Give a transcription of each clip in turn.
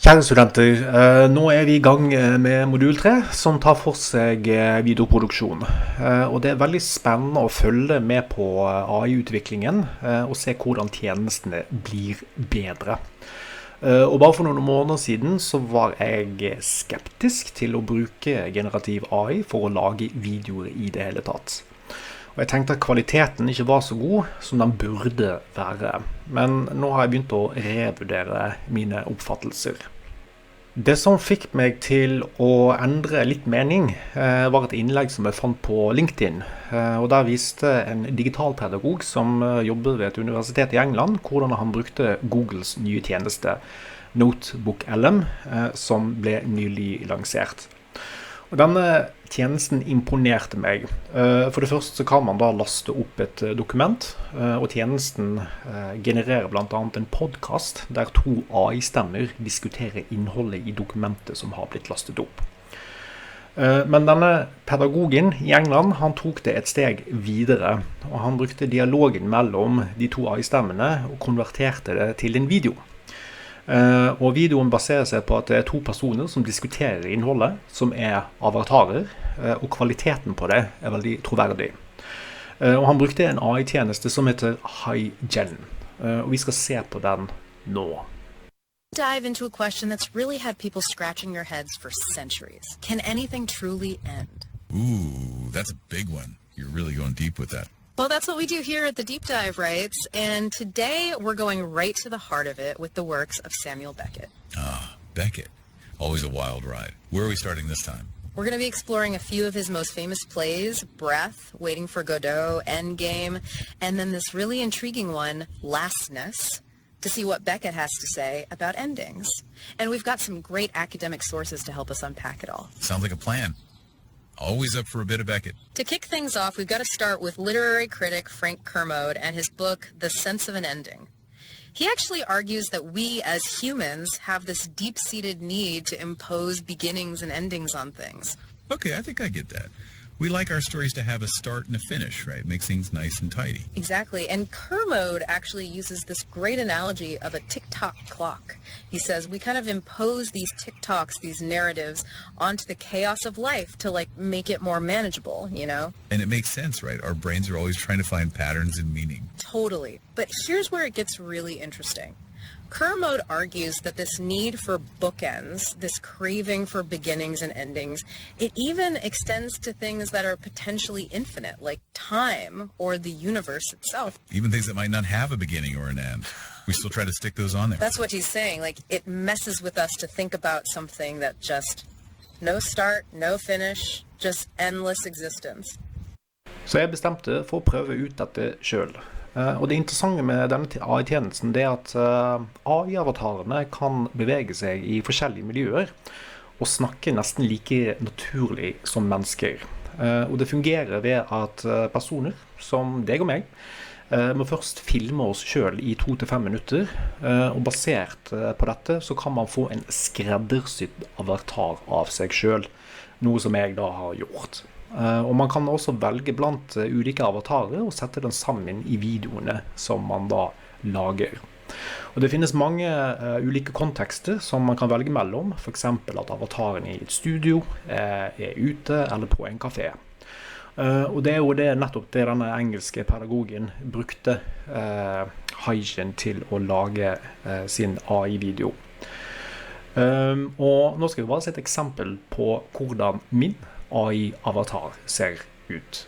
Kjære studenter, nå vi I gang med modul 3, som tar for seg videoproduksjon. Og det veldig spennende å følge med på AI-utviklingen og se hvordan tjenestene blir bedre. Og bare for noen måneder siden så var jeg skeptisk til å bruke generativ AI for å lage videoer I det hele tatt. Og jeg tenkte at kvaliteten ikke var så god som den burde være. Men nå har jeg begynt å revurdere mine oppfattelser. Det som fikk meg til å endre litt mening var et innlegg som jeg fant på LinkedIn. Og der viste en digitalpedagog som jobber ved et universitet I England, hvordan han brukte Googles nye tjeneste, Notebook LM, som ble nylig lansert. Og denne tjenesten imponerte meg. For det første så kan man da laste opp et dokument, og tjenesten genererer blant annet en podcast der 2 AI-stemmer diskuterer innholdet I dokumentet som har blitt lastet opp. Men denne pedagogen I England, han tok det et steg videre, og han brukte dialogen mellom de 2 AI-stemmene og konverterte det til en video. Og videoen baserer seg på at det 2 personer som diskuterer innholdet, som avatarer, og kvaliteten på det veldig troverdig. Og han brukte en AI-tjeneste som heter Gen, og vi skal se på den nå. Dive into a question that's really had people scratching their heads for centuries. Can anything truly end? Ooh, that's a big one. You're really going deep with that. Well, that's what we do here at the Deep Dive, right? And today we're going right to the heart of it with the works of Samuel Beckett. Ah, Beckett. Always a wild ride. Where are we starting this time? We're going to be exploring a few of his most famous plays, Breath, Waiting for Godot, Endgame, and then this really intriguing one, Lastness, to see what Beckett has to say about endings. And we've got some great academic sources to help us unpack it all. Sounds like a plan. Always up for a bit of Beckett. To kick things off, we've got to start with literary critic Frank Kermode and his book, The Sense of an Ending. He actually argues that we as humans have this deep-seated need to impose beginnings and endings on things. Okay, I think I get that. We like our stories to have a start and a finish, right? Makes things nice and tidy. Exactly, and Kermode actually uses this great analogy of a tick-tock clock. He says we kind of impose these tick-tocks, these narratives, onto the chaos of life to like make it more manageable, you know? And it makes sense, right? Our brains are always trying to find patterns and meaning. Totally, but here's where it gets really interesting. Kermode argues that this need for bookends, this craving for beginnings and endings, it even extends to things that are potentially infinite, like time or the universe itself. Even things that might not have a beginning or an end. We still try to stick those on there. That's what he's saying. Like, it messes with us to think about something that just no start, no finish, just endless existence. Så jeg bestemte for å prøve ut dette selv. Og det interessante med denne AI-tjenesten det at AI-avatarene kan bevege seg I forskjellige miljøer og snakke nesten like naturlig som mennesker. Og det fungerer ved at personer som deg og meg må først filme oss selv I 2 til 5 minutter, og basert på dette så kan man få en skreddersydd avatar av seg selv, noe som jeg da har gjort. Og man kan også velge blant ulike avatarer og sette den sammen I videoene som man da lager. Og det finnes mange ulike kontekster som man kan velge mellom, for eksempel at avataren I et studio ute eller på en kafé. Og det jo nettopp det denne engelske pedagogen brukte Gen til å lage sin AI-video. Og nå skal vi bare se et eksempel på hvordan min AI-avatar ser ut.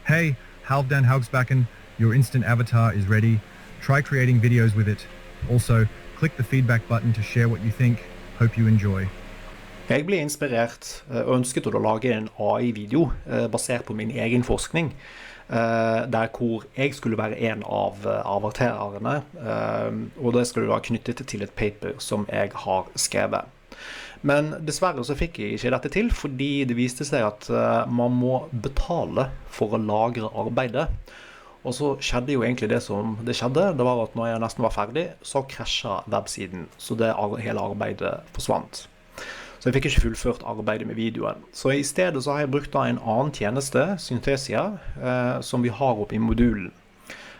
Hey, Halvdan Haugsbakken, your instant avatar is ready. Try creating videos with it. Also, click the feedback button to share what you think. Hope you enjoy. Jeg ble inspirert og ønsket å lage en AI-video basert på min egen forskning, der hvor jeg skulle være en av avatarene, og det skulle være knyttet til et paper som jeg har skrevet. Men dessverre så fikk jeg ikke dette til, fordi det viste seg at man må betale for å lagre arbeidet. Og så skjedde jo egentlig det som det skjedde, det var at når jeg nesten var ferdig, så krasjet websiden, så hele arbeidet forsvant. Så jeg fikk ikke fullført arbeidet med videoen. Så I stedet så har jeg brukt en annen tjeneste, Synthesia, som vi har oppe I modulen.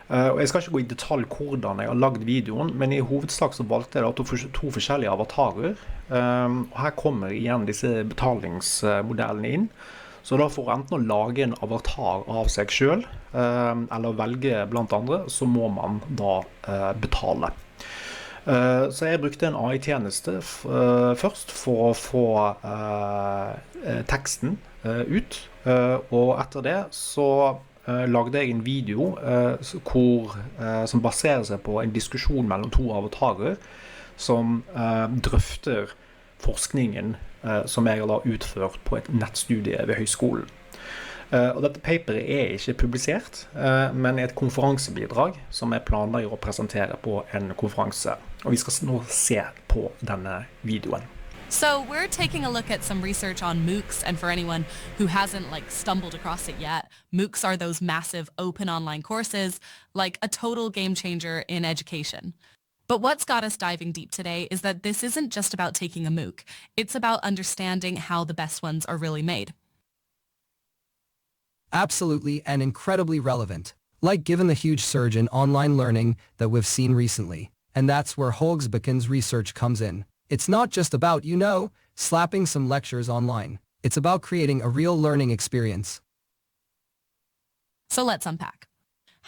Og jeg skal ikke gå i detalj hvordan jeg har lagd videoen, men i hovedsak så valgte jeg da to forskjellige avatarer. Og her kommer igjen disse betalingsmodellene inn. Så da for enten å lage en avatar av seg selv, eller velge blant andre, så må man da betale. Så jeg brukte en AI-tjeneste først for å få teksten ut, og etter det så lagde jeg en video som baserer seg på en diskusjon mellom to avatarer som drøfter forskningen som jeg har da utført på et nettstudie ved høyskolen. Og dette paperet er ikke publisert, men er et konferansebidrag som jeg planlegger å presentere på en konferanse. Og vi skal nå se på denne videoen. So we're taking a look at some research on MOOCs, and for anyone who hasn't stumbled across it yet, MOOCs are those massive open online courses, like a total game changer in education. But what's got us diving deep today is that this isn't just about taking a MOOC. It's about understanding how the best ones are really made. Absolutely, and incredibly relevant. Given the huge surge in online learning that we've seen recently. And that's where Hogsbaken's research comes in. It's not just about, slapping some lectures online. It's about creating a real learning experience. So let's unpack.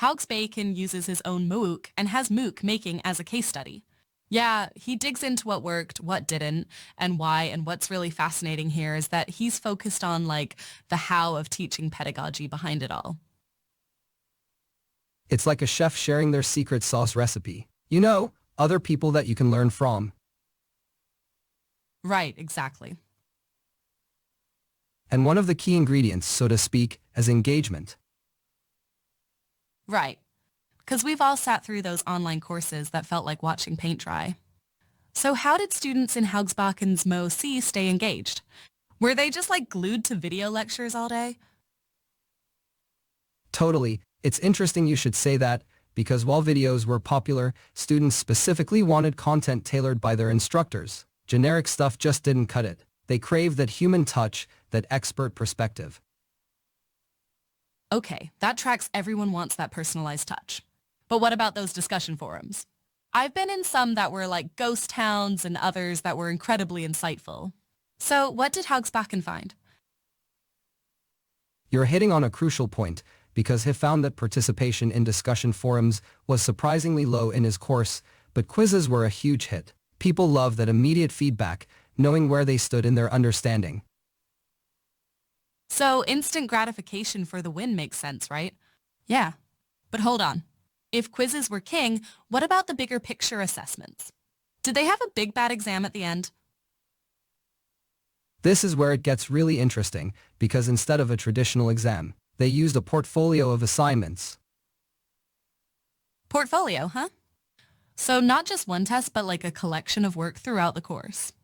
Hogsbaken uses his own MOOC and has MOOC making as a case study. Yeah, he digs into what worked, what didn't, and why, and what's really fascinating here is that he's focused on the how of teaching pedagogy behind it all. It's like a chef sharing their secret sauce recipe. Other people that you can learn from. Right, exactly. And one of the key ingredients, so to speak, is engagement. Right. Because we've all sat through those online courses that felt like watching paint dry. So how did students in Hogsbaken's MOOC stay engaged? Were they just glued to video lectures all day? Totally. It's interesting you should say that, because while videos were popular, students specifically wanted content tailored by their instructors. Generic stuff just didn't cut it. They craved that human touch, that expert perspective. Okay, that tracks. Everyone wants that personalized touch. But what about those discussion forums? I've been in some that were like ghost towns and others that were incredibly insightful. So what did Hogsbaken find? You're hitting on a crucial point, because he found that participation in discussion forums was surprisingly low in his course, but quizzes were a huge hit. People love that immediate feedback, knowing where they stood in their understanding. So instant gratification for the win makes sense, right? Yeah. But hold on. If quizzes were king, what about the bigger picture assessments? Did they have a big bad exam at the end? This is where it gets really interesting, because instead of a traditional exam, they used a portfolio of assignments. Portfolio, huh? So not just one test, but like a collection of work throughout the course.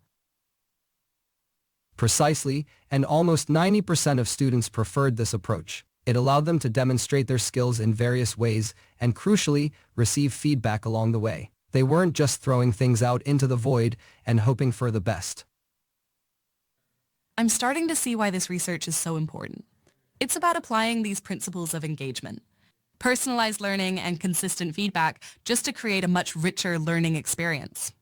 Precisely, and almost 90% of students preferred this approach. It allowed them to demonstrate their skills in various ways and, crucially, receive feedback along the way. They weren't just throwing things out into the void and hoping for the best. I'm starting to see why this research is so important. It's about applying these principles of engagement, personalized learning and consistent feedback just to create a much richer learning experience.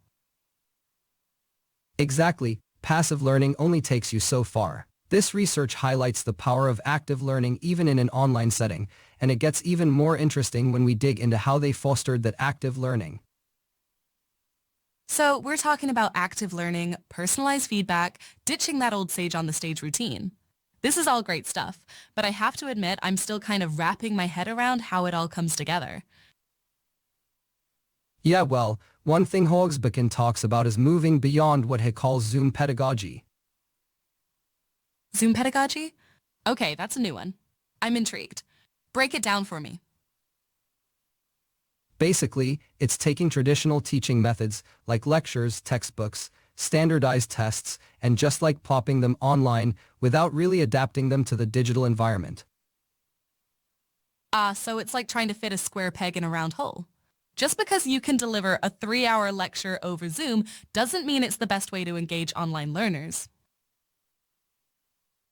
Exactly. Passive learning only takes you so far. This research highlights the power of active learning even in an online setting, and it gets even more interesting when we dig into how they fostered that active learning. So we're talking about active learning, personalized feedback, ditching that old sage on the stage routine. This is all great stuff, but I have to admit I'm still kind of wrapping my head around how it all comes together. Yeah, well, one thing Hogsbaken talks about is moving beyond what he calls Zoom pedagogy. Zoom pedagogy? Okay, that's a new one. I'm intrigued. Break it down for me. Basically, it's taking traditional teaching methods like lectures, textbooks, standardized tests, and just plopping them online without really adapting them to the digital environment. So it's like trying to fit a square peg in a round hole. Just because you can deliver a 3-hour lecture over Zoom doesn't mean it's the best way to engage online learners.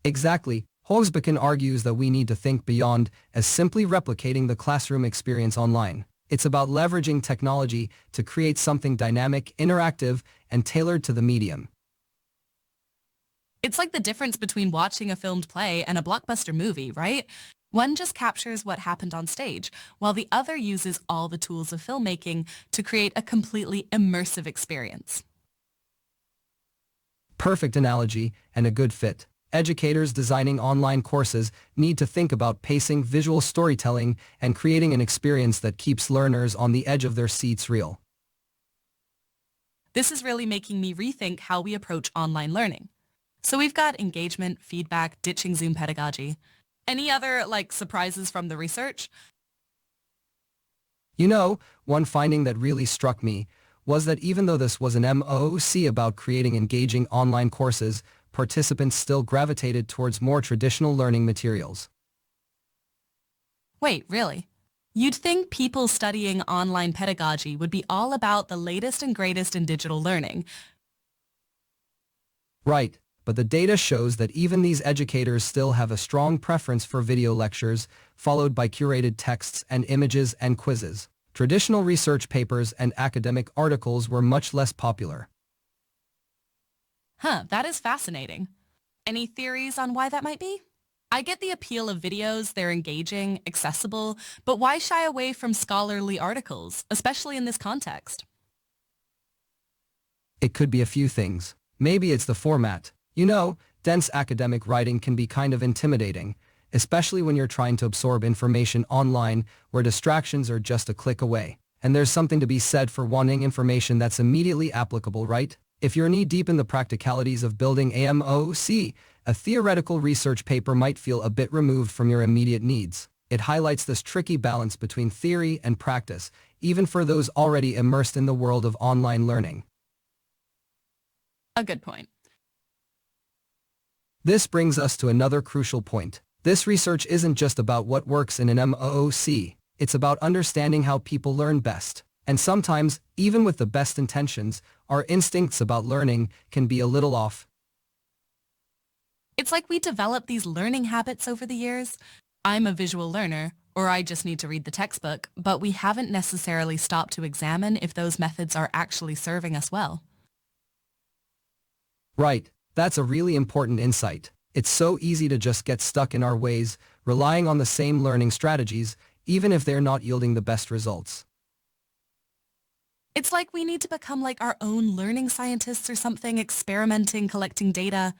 Exactly. Hogsbakken argues that we need to think beyond as simply replicating the classroom experience online. It's about leveraging technology to create something dynamic, interactive, and tailored to the medium. It's like the difference between watching a filmed play and a blockbuster movie, right? One just captures what happened on stage, while the other uses all the tools of filmmaking to create a completely immersive experience. Perfect analogy and a good fit. Educators designing online courses need to think about pacing, visual storytelling, and creating an experience that keeps learners on the edge of their seats real. This is really making me rethink how we approach online learning. So we've got engagement, feedback, ditching Zoom pedagogy. Any other, surprises from the research? You know, one finding that really struck me was that even though this was an MOOC about creating engaging online courses, participants still gravitated towards more traditional learning materials. Wait, really? You'd think people studying online pedagogy would be all about the latest and greatest in digital learning. Right, but the data shows that even these educators still have a strong preference for video lectures, followed by curated texts and images and quizzes. Traditional research papers and academic articles were much less popular. Huh, that is fascinating. Any theories on why that might be? I get the appeal of videos, they're engaging, accessible, but why shy away from scholarly articles, especially in this context? It could be a few things. Maybe it's the format. You know, dense academic writing can be kind of intimidating, especially when you're trying to absorb information online where distractions are just a click away. And there's something to be said for wanting information that's immediately applicable, right? If you're knee-deep in the practicalities of building a MOOC, a theoretical research paper might feel a bit removed from your immediate needs. It highlights this tricky balance between theory and practice, even for those already immersed in the world of online learning. A good point. This brings us to another crucial point. This research isn't just about what works in an MOOC. It's about understanding how people learn best. And sometimes, even with the best intentions, our instincts about learning can be a little off. It's like we develop these learning habits over the years. I'm a visual learner, or I just need to read the textbook, but we haven't necessarily stopped to examine if those methods are actually serving us well. Right, that's a really important insight. It's so easy to just get stuck in our ways, relying on the same learning strategies, even if they're not yielding the best results. It's like we need to become like our own learning scientists or something, experimenting, collecting data,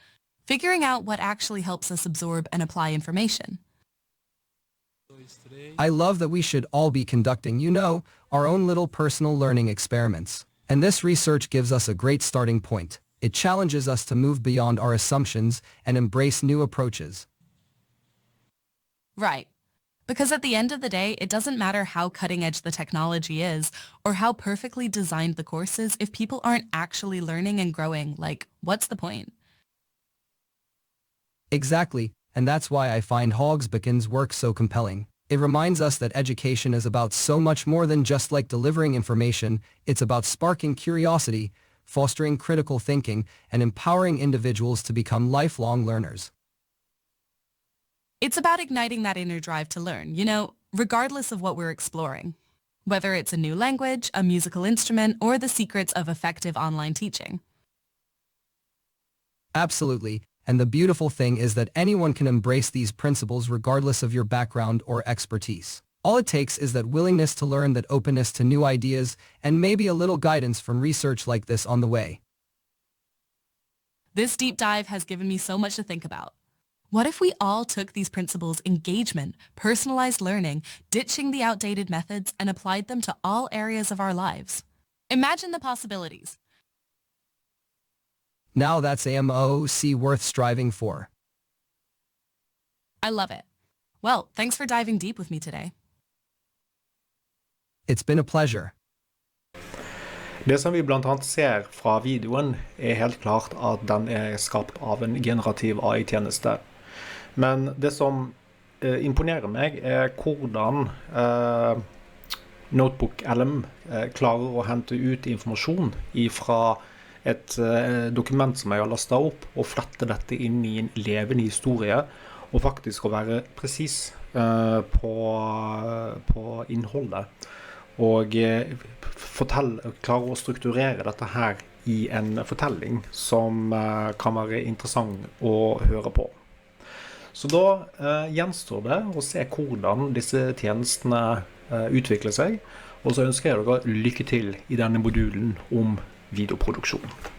figuring out what actually helps us absorb and apply information. I love that we should all be conducting, our own little personal learning experiments. And this research gives us a great starting point. It challenges us to move beyond our assumptions and embrace new approaches. Right. Because at the end of the day, it doesn't matter how cutting-edge the technology is or how perfectly designed the course is if people aren't actually learning and growing. What's the point? Exactly, and that's why I find Hogsbakken's work so compelling. It reminds us that education is about so much more than just delivering information. It's about sparking curiosity, fostering critical thinking, and empowering individuals to become lifelong learners. It's about igniting that inner drive to learn, regardless of what we're exploring. Whether it's a new language, a musical instrument, or the secrets of effective online teaching. Absolutely, and the beautiful thing is that anyone can embrace these principles regardless of your background or expertise. All it takes is that willingness to learn, that openness to new ideas, and maybe a little guidance from research like this on the way. This deep dive has given me so much to think about. What if we all took these principles, engagement, personalized learning, ditching the outdated methods, and applied them to all areas of our lives? Imagine the possibilities. Now that's a MOOC worth striving for. I love it. Well, thanks for diving deep with me today. It's been a pleasure. Det som vi blant annet ser fra videoen helt klart at den skapt av en generativ AI-tjeneste. Men det som imponerer meg hvordan Notebook LM klarer å hente ut informasjon fra et dokument som jeg har lastet opp og flette dette inn i en levende historie og faktisk å være presis på innholdet, og klare å strukturere dette her i en fortelling som kan være interessant å høre på. Så da gjenstår det å se hvordan disse tjenestene utvikler seg, og så ønsker jeg dere lykke til i denne modulen om videoproduksjon.